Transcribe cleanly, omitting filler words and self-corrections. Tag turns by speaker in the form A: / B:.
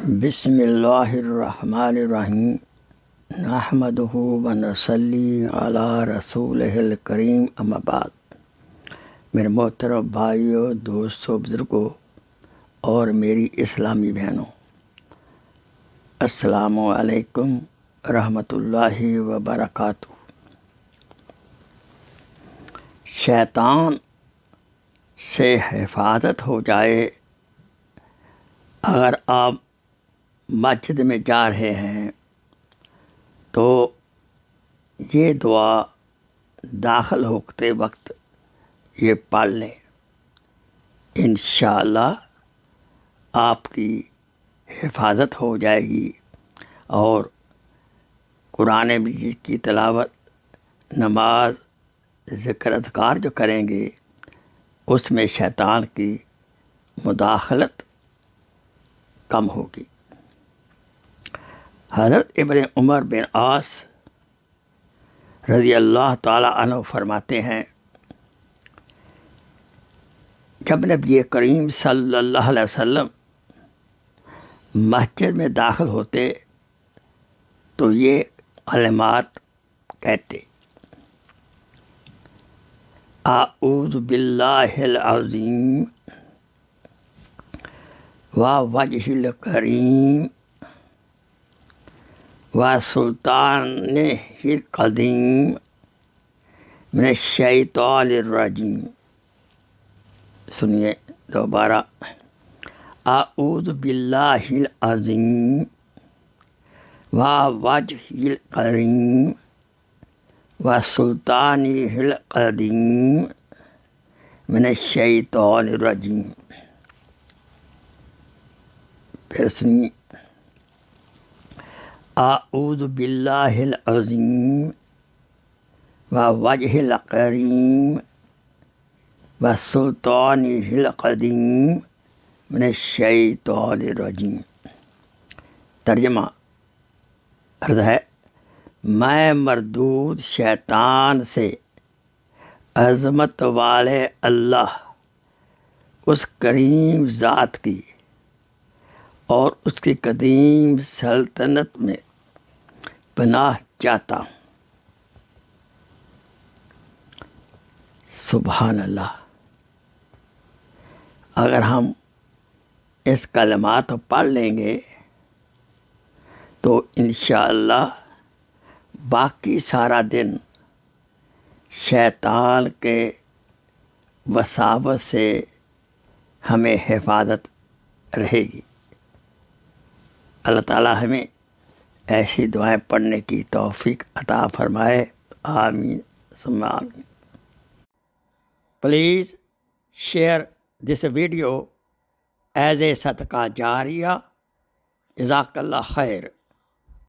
A: بسم اللہ الرحمن الرحیم نحمدہ ونصلی علی رسولہ الکریم اما بعد۔ میرے محترم بھائیوں، دوستوں، بزرگوں اور میری اسلامی بہنوں، السلام علیکم رحمۃ اللہ وبرکاتہ۔ شیطان سے حفاظت ہو جائے۔ اگر آپ مسجد میں جا رہے ہیں تو یہ دعا داخل ہوتے وقت یہ پڑھ لیں، انشاءاللہ آپ کی حفاظت ہو جائے گی، اور قرآن مجید کی تلاوت، نماز، ذکر اذکار جو کریں گے اس میں شیطان کی مداخلت کم ہوگی۔ حضرت ابن عمر بن عاص رضی اللہ تعالی عنہ فرماتے ہیں، جب نبی کریم صلی اللہ علیہ وسلم مسجد میں داخل ہوتے تو یہ کلمات کہتے: اعوذ باللہ العظیم ووجہ الکریم وسلطانہ القدیم من الشیطان الرجیم۔ سنیے دوبارہ، اعوذ باللہ العظیم ووجہ الکریم وسلطانہ القدیم من الشیطان الرجیم۔ پھر سنیے، اعوذ باللہ العظیم ووجہ الکریم وسلطانہ القدیم من الشیطان الرجیم۔ ترجمہ عرض ہے، میں مردود شیطان سے عظمت والے اللہ، اس کریم ذات کی اور اس کی قدیم سلطنت میں پناہ چاہتا ہوں۔ سبحان اللہ۔ اگر ہم اس کلمات کو پڑھ لیں گے تو انشاءاللہ باقی سارا دن شیطان کے وساوس سے ہمیں حفاظت رہے گی۔ اللہ تعالیٰ ہمیں ایسی دعائیں پڑھنے کی توفیق عطا فرمائے، آمین ثم آمین۔ Please share this video as a صدقہ جاریہ۔ جزاک اللہ خیر۔